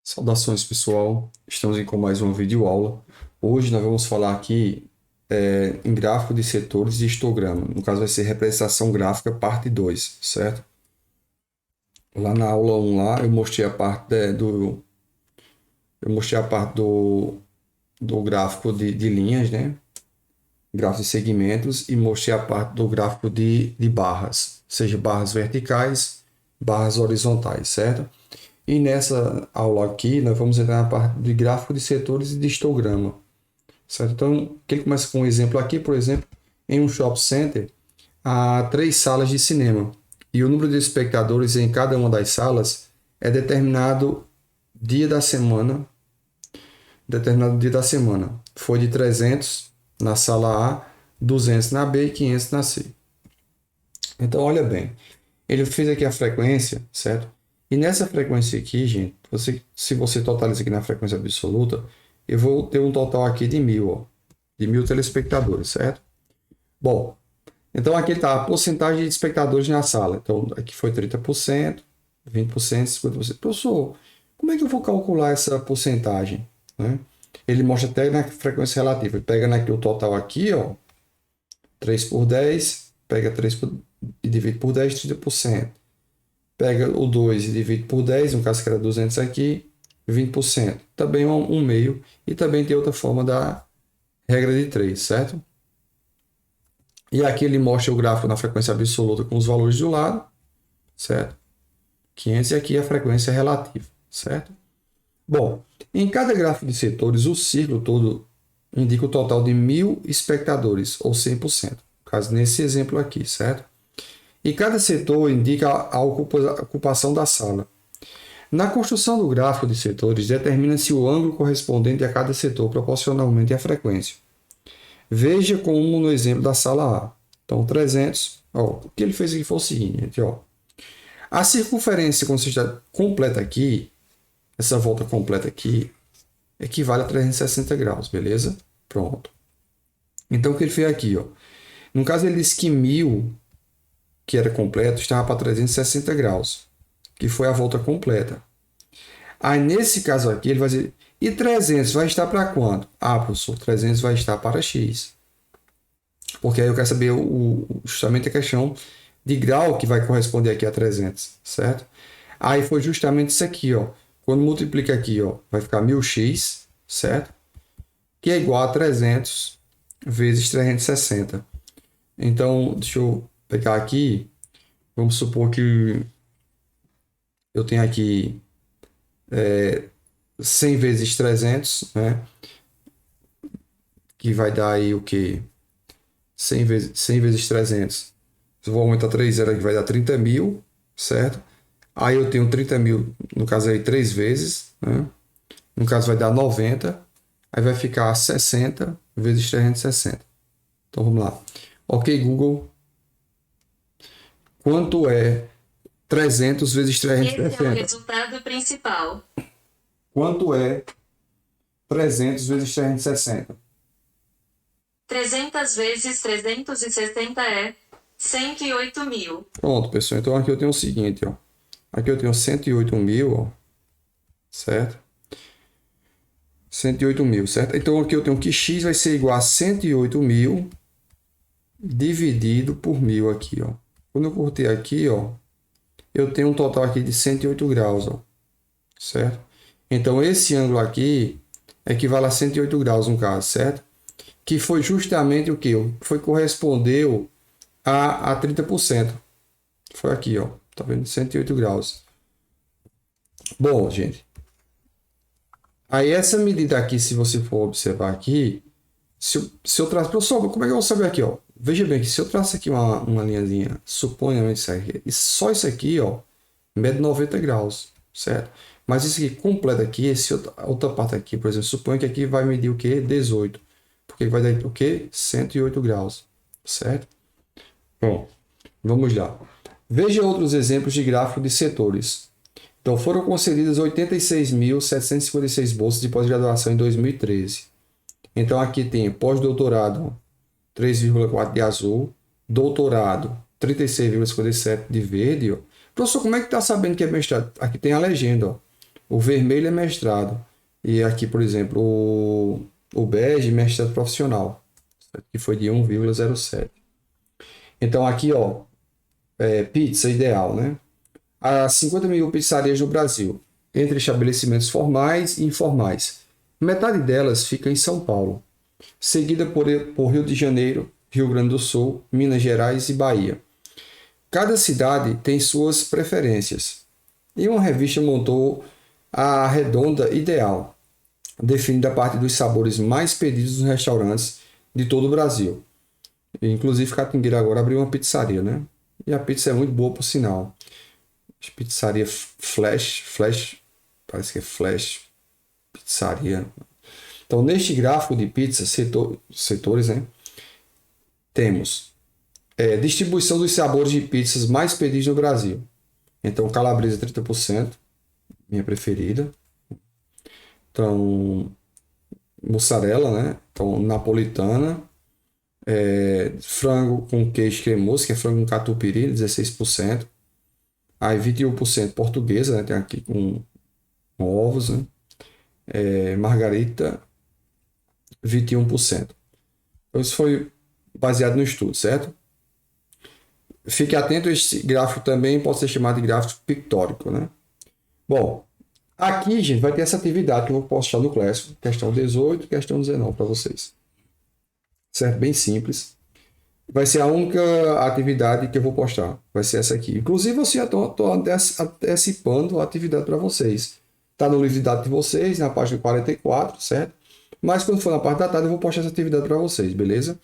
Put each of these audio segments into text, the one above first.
Saudações, pessoal. Estamos com mais uma videoaula. Hoje nós vamos falar aqui em gráfico de setores e histograma. No caso vai ser representação gráfica parte 2, certo? Lá na aula 1 lá eu mostrei a parte do gráfico de linhas, né? Gráfico de segmentos, e mostrei a parte do gráfico de barras, seja barras verticais, barras horizontais, certo? E nessa aula aqui, nós vamos entrar na parte de gráfico de setores e de histograma, certo? Então, ele começa com um exemplo aqui, por exemplo, em um shopping center, há 3 salas de cinema. E o número de espectadores em cada uma das salas é determinado dia da semana. Foi de 300 na sala A, 200 na B e 500 na C. Então, olha bem, ele fez aqui a frequência, certo? E nessa frequência aqui, gente, se você totaliza aqui na frequência absoluta, eu vou ter um total aqui de 1000, ó, de 1000 telespectadores, certo? Bom, então aqui está a porcentagem de espectadores na sala. Então aqui foi 30%, 20%, 50%. Professor, como é que eu vou calcular essa porcentagem, né? Ele mostra até na frequência relativa. Ele pega aqui o total aqui, ó, 3 por 10, pega 3 e divide por 10, 30%. Pega o 2 e divide por 10, no caso que era 200 aqui, 20%. Também um meio. E também tem outra forma da regra de 3, certo? E aqui ele mostra o gráfico na frequência absoluta com os valores do lado, certo? 500 e aqui a frequência relativa, certo? Bom, em cada gráfico de setores, o círculo todo indica o total de 1000 espectadores, ou 100%. No caso, nesse exemplo aqui, certo? E cada setor indica a ocupação da sala. Na construção do gráfico de setores, determina-se o ângulo correspondente a cada setor proporcionalmente à frequência. Veja como no exemplo da sala A. Então, 300. Ó, o que ele fez aqui foi o seguinte, ó. A circunferência completa aqui, essa volta completa aqui, equivale a 360 graus, beleza? Pronto. Então, o que ele fez aqui, ó. No caso, ele disse que 1000, que era completo, estava para 360 graus, que foi a volta completa. Aí, nesse caso aqui, ele vai dizer, e 300 vai estar para quanto? Ah, professor, 300 vai estar para x. Porque aí eu quero saber justamente a questão de grau que vai corresponder aqui a 300, certo? Aí foi justamente isso aqui, ó. Quando multiplica aqui, ó, vai ficar 1000x, certo? Que é igual a 300 vezes 360. Então, deixa eu pegar aqui. Vamos supor que eu tenho aqui 100 vezes 300, né? Que vai dar aí o quê? 100 vezes 300. Eu vou aumentar 3 zeros aqui, vai dar 30.000, certo? Aí eu tenho 30.000, no caso aí 3 vezes, né? No caso vai dar 90. Aí vai ficar 60 vezes 360. Então vamos lá. Ok, Google. Quanto é 300 vezes Esse é o 360? resultado principal. Quanto é 300 vezes 360? 300 vezes 360 é 108.000. Pronto, pessoal. Então aqui eu tenho o seguinte, ó. Aqui eu tenho 108.000, ó. Certo? 108.000, certo? Então aqui eu tenho que x vai ser igual a 108.000 dividido por 1000 aqui, ó. Quando eu cortei aqui, ó, eu tenho um total aqui de 108 graus, ó. Certo? Então esse ângulo aqui equivale a 108 graus no caso, certo? Que foi justamente o que? Foi correspondeu a 30%. Foi aqui, ó. Tá vendo? 108 graus. Bom, gente. Aí essa medida aqui, se você for observar aqui, se eu traço, professor, como é que eu vou saber aqui, ó? Veja bem que se eu traço aqui uma linhazinha, suponhamente isso aqui, e só isso aqui, ó, mede 90 graus, certo? Mas isso aqui completo aqui, outra parte aqui, por exemplo, suponha que aqui vai medir o quê? 18. Porque vai dar o quê? 108 graus, certo? Bom, vamos lá. Veja outros exemplos de gráfico de setores. Então, foram concedidas 86.756 bolsas de pós-graduação em 2013. Então, aqui tem pós-doutorado 3,4 de azul, doutorado 36,57 de verde. Ó. Professor, como é que está sabendo que é mestrado? Aqui tem a legenda. Ó. O vermelho é mestrado. E aqui, por exemplo, o bege, mestrado profissional, que foi de 1,07. Então, aqui, ó, pizza ideal, né? Há 50 mil pizzarias no Brasil, entre estabelecimentos formais e informais. Metade delas fica em São Paulo, seguida por Rio de Janeiro, Rio Grande do Sul, Minas Gerais e Bahia. Cada cidade tem suas preferências. E uma revista montou a redonda ideal, definindo a parte dos sabores mais pedidos nos restaurantes de todo o Brasil. Inclusive, Catingueira agora abriu uma pizzaria, né? E a pizza é muito boa, por sinal. Pizzaria Flash, parece que é Flash Pizzaria. Então, neste gráfico de pizza, setores, né? Temos distribuição dos sabores de pizzas mais pedidos no Brasil. Então, calabresa 30%, minha preferida. Então, mussarela, né? Então, napolitana. Frango com queijo cremoso, que é frango com catupiry, 16%. Aí 21% portuguesa, né? Tem aqui com ovos, né? Margarita, 21%. Então, isso foi baseado no estudo, certo? Fique atento, esse gráfico também pode ser chamado de gráfico pictórico, né? Bom, aqui, gente, vai ter essa atividade que eu vou postar no Classroom, questão 18 e questão 19 para vocês. Certo? Bem simples. Vai ser a única atividade que eu vou postar. Vai ser essa aqui. Inclusive, eu já estou antecipando a atividade para vocês. Está no livro de dados de vocês, na página 44, certo? Mas quando for na parte da tarde, eu vou postar essa atividade para vocês, beleza?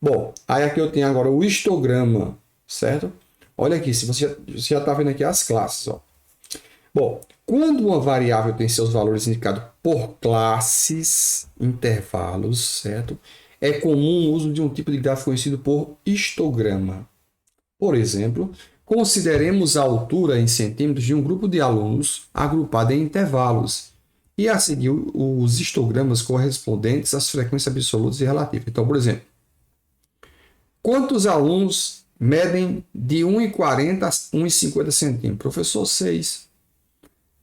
Bom, aí aqui eu tenho agora o histograma, certo? Olha aqui, se você já está vendo aqui as classes, ó. Bom, quando uma variável tem seus valores indicados por classes, intervalos, certo? É comum o uso de um tipo de gráfico conhecido por histograma. Por exemplo, consideremos a altura em centímetros de um grupo de alunos agrupado em intervalos e a seguir os histogramas correspondentes às frequências absolutas e relativas. Então, por exemplo, quantos alunos medem de 1,40 a 1,50 centímetros? Professor, 6.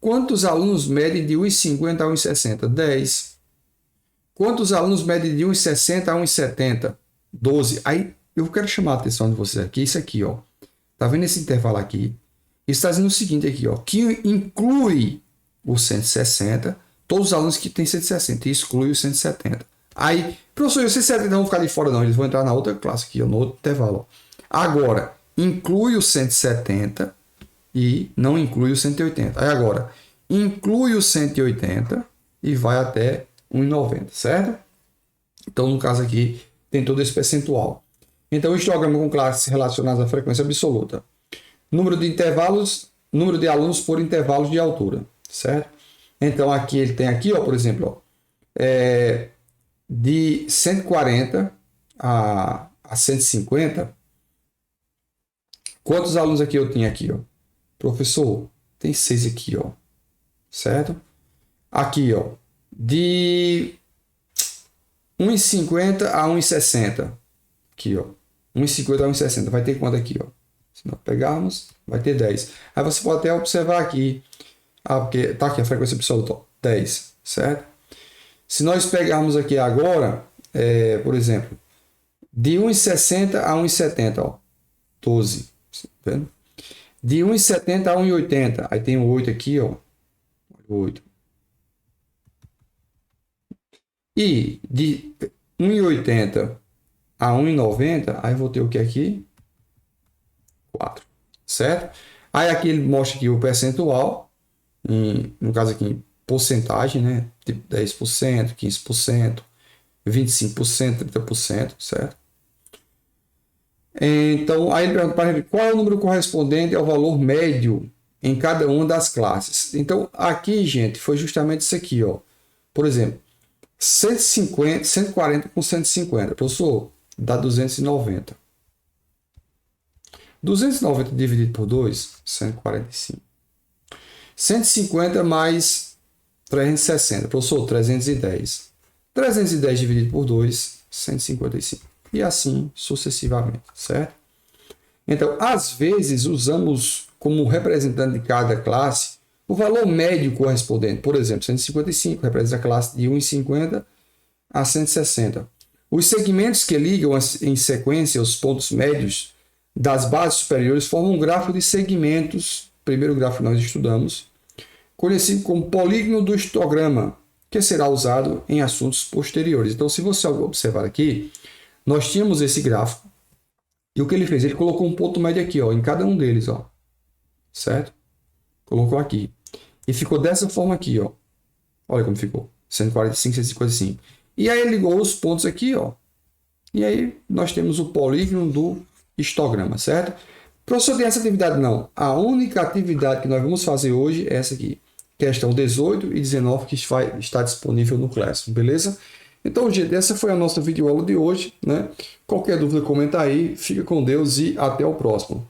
Quantos alunos medem de 1,50 a 1,60? 10. Quantos alunos medem de 1,60 a 1,70? 12. Aí eu quero chamar a atenção de vocês aqui, isso aqui, ó. Tá vendo esse intervalo aqui? Isso está dizendo o seguinte aqui, ó, que inclui o 160, todos os alunos que têm 160, e exclui o 170. Aí, professor, os 170 não vão ficar de fora não, eles vão entrar na outra classe aqui, ó, no outro intervalo. Ó. Agora, inclui o 170 e não inclui o 180. Aí agora, inclui o 180 e vai até 1,90, certo? Então, no caso aqui, tem todo esse percentual. Então, o histograma com classes relacionadas à frequência absoluta. Número de intervalos, número de alunos por intervalos de altura, certo? Então, aqui ele tem aqui, ó, por exemplo, ó, de 140 a 150. Quantos alunos aqui eu tinha aqui, ó? Professor, tem 6 aqui, ó, certo? Aqui, ó, de 1,50 a 1,60. Aqui, ó. 1,50 a 1,60. Vai ter quanto aqui, ó? Se nós pegarmos, vai ter 10. Aí você pode até observar aqui. Porque tá aqui a frequência absoluta, ó, 10, certo? Se nós pegarmos aqui agora, por exemplo, de 1,60 a 1,70, ó, 12. Tá vendo? De 1,70 a 1,80. Aí tem o 8 aqui, ó. 8. E de 1,80 a 1,90, aí vou ter o que aqui? 4, certo? Aí aqui ele mostra aqui o percentual, no caso aqui em porcentagem, né? Tipo 10%, 15%, 25%, 30%, certo? Então, aí ele pergunta para a gente qual é o número correspondente ao valor médio em cada uma das classes. Então, aqui, gente, foi justamente isso aqui, ó. Por exemplo, 150, 140 com 150. Professor, dá 290. 290 dividido por 2, 145. 150 mais 360. Professor, 310. 310 dividido por 2, 155. E assim sucessivamente, certo? Então, às vezes, usamos como representante de cada classe o valor médio correspondente. Por exemplo, 155 representa a classe de 1,50 a 160. Os segmentos que ligam em sequência os pontos médios das bases superiores formam um gráfico de segmentos, primeiro gráfico que nós estudamos, conhecido como polígono do histograma, que será usado em assuntos posteriores. Então, se você observar aqui, nós tínhamos esse gráfico, e o que ele fez? Ele colocou um ponto médio aqui, ó, em cada um deles, ó, certo? Colocou aqui. E ficou dessa forma aqui, ó. Olha como ficou. 145, 155. E aí ele ligou os pontos aqui, ó. E aí nós temos o polígono do histograma, certo? Professor, tem essa atividade? Não. A única atividade que nós vamos fazer hoje é essa aqui. Questão 18 e 19 que está disponível no Classroom, beleza? Então, gente, essa foi a nossa videoaula de hoje, né? Qualquer dúvida, comenta aí. Fica com Deus e até o próximo.